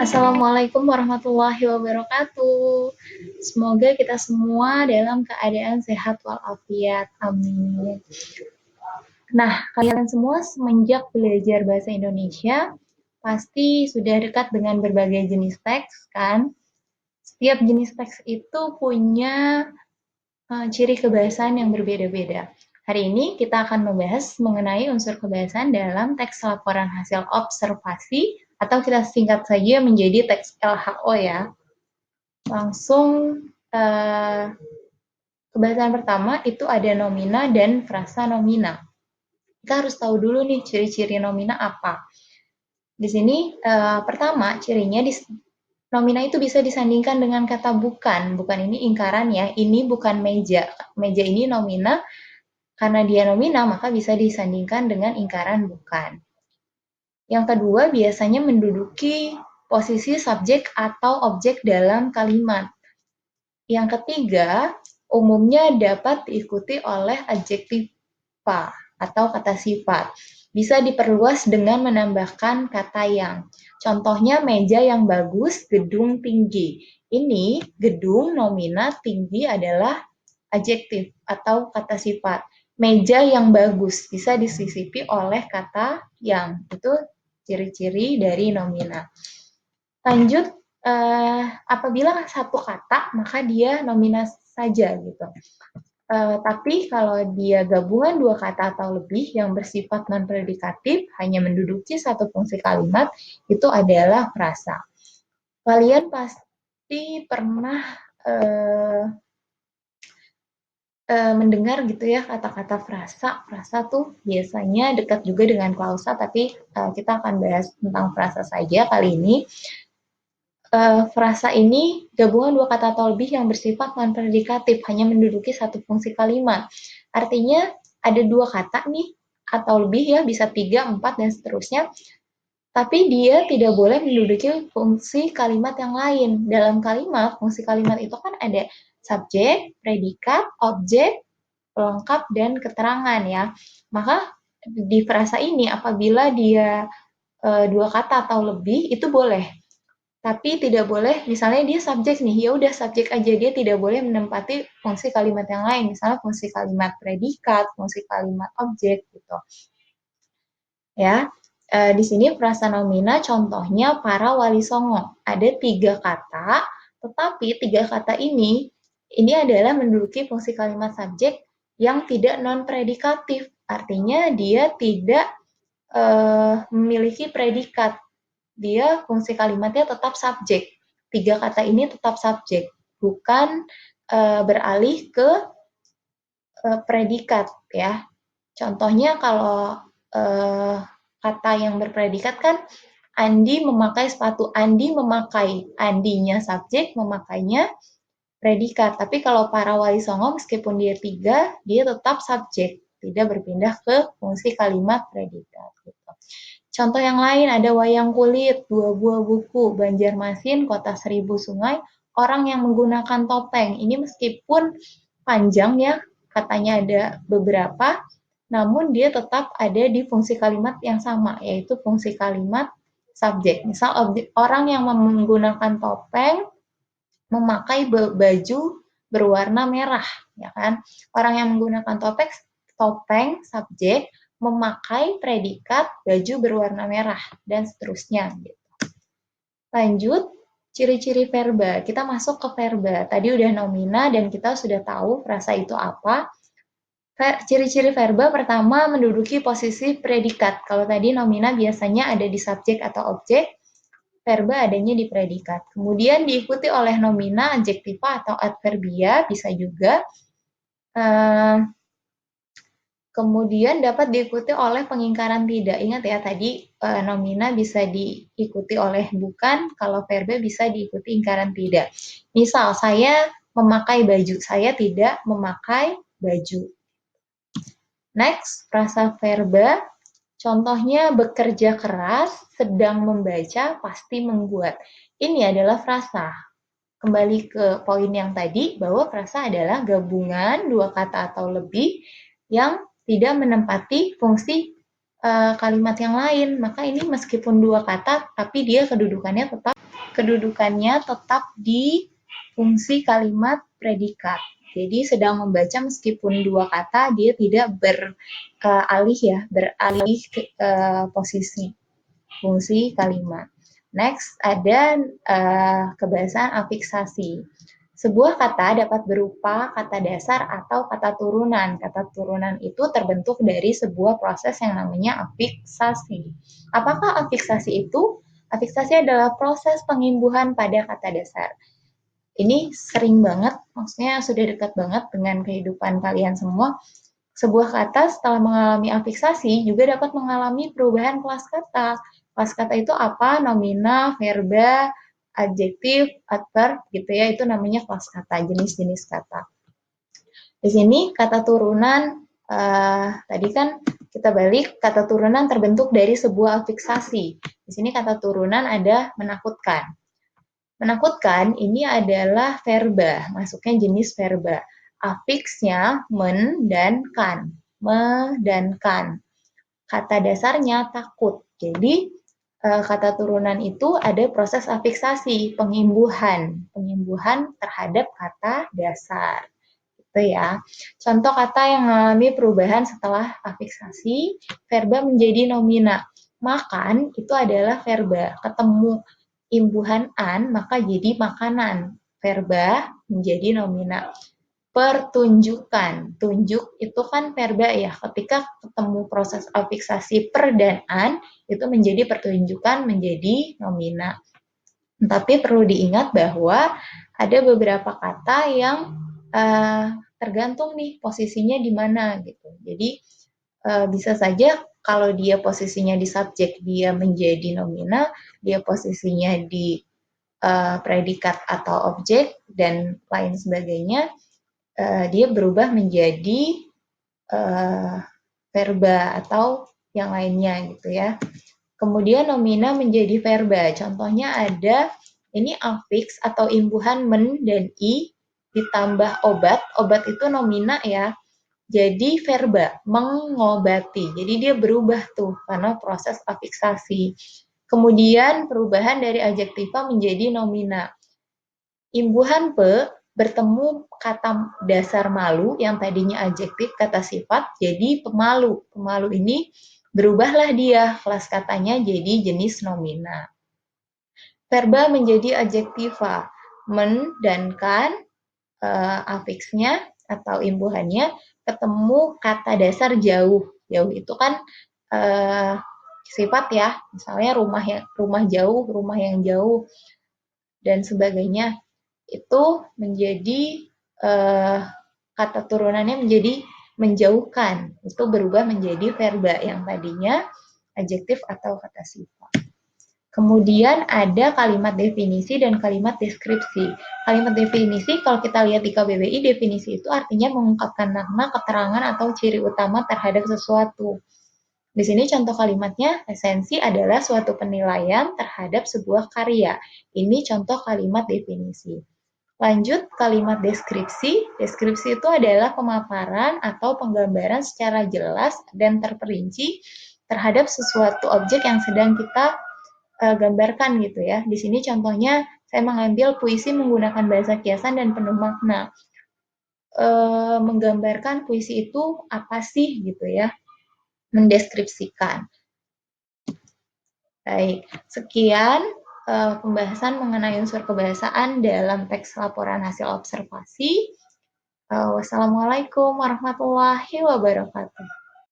Assalamualaikum warahmatullahi wabarakatuh. Semoga kita semua dalam keadaan sehat walafiat. Amin. Nah, kalian semua semenjak belajar bahasa Indonesia pasti sudah dekat dengan berbagai jenis teks, kan? Setiap jenis teks itu punya ciri kebahasaan yang berbeda-beda. Hari ini kita akan membahas mengenai unsur kebahasaan dalam teks laporan hasil observasi atau kita singkat saja menjadi teks LHO ya. Langsung kebahasaan pertama itu ada nomina dan frasa nomina. Kita harus tahu dulu nih ciri-ciri nomina apa. Di sini pertama cirinya nomina itu bisa disandingkan dengan kata bukan. Bukan ini ingkaran ya, ini bukan meja. Meja ini nomina, karena dia nomina maka bisa disandingkan dengan ingkaran bukan. Yang kedua biasanya menduduki posisi subjek atau objek dalam kalimat. Yang ketiga, umumnya dapat diikuti oleh adjektiva atau kata sifat. Bisa diperluas dengan menambahkan kata yang. Contohnya meja yang bagus, gedung tinggi. Ini gedung nomina, tinggi adalah adjektif atau kata sifat. Meja yang bagus bisa disisipi oleh kata yang. Itu ciri-ciri dari nomina. Lanjut, apabila satu kata maka dia nomina saja gitu. Tapi kalau dia gabungan dua kata atau lebih yang bersifat non-predikatif hanya menduduki satu fungsi kalimat, itu adalah frasa. Kalian pasti pernah mendengar gitu ya kata-kata frasa. Frasa tuh biasanya dekat juga dengan klausa, tapi kita akan bahas tentang frasa saja kali ini. Frasa ini gabungan dua kata atau lebih yang bersifat non-predikatif, hanya menduduki satu fungsi kalimat. Artinya ada dua kata nih, atau lebih ya, bisa 3, 4, dan seterusnya, tapi dia tidak boleh menduduki fungsi kalimat yang lain. Dalam kalimat, fungsi kalimat itu kan ada subjek, predikat, objek, pelengkap, dan keterangan ya. Maka di frasa ini apabila dia dua kata atau lebih, itu boleh. Tapi tidak boleh, misalnya dia subjek nih, ya udah subjek aja, dia tidak boleh menempati fungsi kalimat yang lain, misalnya fungsi kalimat predikat, fungsi kalimat objek gitu. Ya, di sini frasa nomina contohnya para wali songo. Ada 3 kata, tetapi 3 kata ini adalah menduduki fungsi kalimat subjek yang tidak non-predikatif. Artinya dia tidak memiliki predikat. Dia fungsi kalimatnya tetap subjek. 3 kata ini tetap subjek, bukan beralih ke predikat ya. Contohnya kalau kata yang berpredikat kan Andi memakai sepatu. Andi memakai, Andinya subjek, memakainya predikat. Tapi kalau para wali songo meskipun dia 3, dia tetap subjek, tidak berpindah ke fungsi kalimat predikat gitu. Contoh yang lain ada wayang kulit, 2 buah buku, Banjarmasin, kota 1000 sungai, orang yang menggunakan topeng. Ini meskipun panjang ya, katanya ada beberapa, namun dia tetap ada di fungsi kalimat yang sama, yaitu fungsi kalimat subjek. Misal orang yang menggunakan topeng memakai baju berwarna merah, ya kan? Orang yang menggunakan topeng subjek, memakai predikat baju berwarna merah, dan seterusnya. Gitu. Lanjut, ciri-ciri verba. Kita masuk ke verba. Tadi udah nomina dan kita sudah tahu frasa itu apa. Ciri-ciri verba pertama menduduki posisi predikat. Kalau tadi nomina biasanya ada di subjek atau objek, verba adanya di predikat. Kemudian diikuti oleh nomina, adjektiva, atau adverbia, bisa juga. Kemudian dapat diikuti oleh pengingkaran tidak. Ingat ya, tadi nomina bisa diikuti oleh bukan, kalau verba bisa diikuti ingkaran tidak. Misal, saya memakai baju, saya tidak memakai baju. Next, frasa verba. Contohnya bekerja keras, sedang membaca, pasti membuat. Ini adalah frasa. Kembali ke poin yang tadi, bahwa frasa adalah gabungan dua kata atau lebih yang tidak menempati fungsi kalimat yang lain. Maka ini meskipun dua kata, tapi dia kedudukannya tetap di fungsi kalimat predikat. Jadi sedang membaca meskipun dua kata, dia tidak beralih ke posisi fungsi kalimat. Next, ada kebiasaan afiksasi. Sebuah kata dapat berupa kata dasar atau kata turunan. Kata turunan itu terbentuk dari sebuah proses yang namanya afiksasi. Apakah afiksasi itu? Afiksasi adalah proses pengimbuhan pada kata dasar. Ini sering banget, maksudnya sudah dekat banget dengan kehidupan kalian semua. Sebuah kata setelah mengalami afiksasi juga dapat mengalami perubahan kelas kata. Kelas kata itu apa? Nomina, verba, adjektif, adverb gitu ya, itu namanya kelas kata, jenis-jenis kata. Di sini kata turunan, tadi kan kita balik, kata turunan terbentuk dari sebuah afiksasi. Di sini kata turunan ada menakutkan. Menakutkan ini adalah verba, masuknya jenis verba. Afiksnya men dan kan, me dan kan. Kata dasarnya takut. Jadi kata turunan itu ada proses afiksasi, pengimbuhan terhadap kata dasar. Gitu ya. Contoh kata yang mengalami perubahan setelah afiksasi, verba menjadi nomina. Makan itu adalah verba, ketemu imbuhan an maka jadi makanan. Verba menjadi nomina. Pertunjukan. Tunjuk itu kan verba ya. Ketika ketemu proses afiksasi per dan an, itu menjadi pertunjukan, menjadi nomina. Tapi perlu diingat bahwa ada beberapa kata yang tergantung nih posisinya di mana gitu. Jadi bisa saja kalau dia posisinya di subjek dia menjadi nomina, dia posisinya di predikat atau objek dan lain sebagainya, dia berubah menjadi verba atau yang lainnya gitu ya. Kemudian nomina menjadi verba. Contohnya ada ini afiks atau imbuhan men dan i ditambah obat. Obat itu nomina ya. Jadi verba, mengobati. Jadi dia berubah tuh karena proses afiksasi. Kemudian perubahan dari adjektiva menjadi nomina. Imbuhan pe bertemu kata dasar malu yang tadinya adjektif kata sifat jadi pemalu. Pemalu ini berubahlah dia kelas katanya jadi jenis nomina. Verba menjadi adjektiva. Men dan kan afiksnya atau imbuhannya ketemu kata dasar jauh. Jauh itu kan sifat ya, misalnya rumah jauh, rumah yang jauh dan sebagainya. Itu menjadi kata turunannya menjadi menjauhkan. Itu berubah menjadi verba yang tadinya adjektif atau kata sifat. Kemudian ada kalimat definisi dan kalimat deskripsi. Kalimat definisi kalau kita lihat di KBBI, definisi itu artinya mengungkapkan makna, keterangan, atau ciri utama terhadap sesuatu. Di sini contoh kalimatnya, esensi adalah suatu penilaian terhadap sebuah karya. Ini contoh kalimat definisi. Lanjut kalimat deskripsi. Deskripsi itu adalah pemaparan atau penggambaran secara jelas dan terperinci terhadap sesuatu objek yang sedang kita gambarkan gitu ya. Di sini contohnya saya mengambil puisi menggunakan bahasa kiasan dan penuh makna. Menggambarkan puisi itu apa sih gitu ya. Mendeskripsikan. Baik, sekian pembahasan mengenai unsur kebahasaan dalam teks laporan hasil observasi. Wassalamualaikum warahmatullahi wabarakatuh.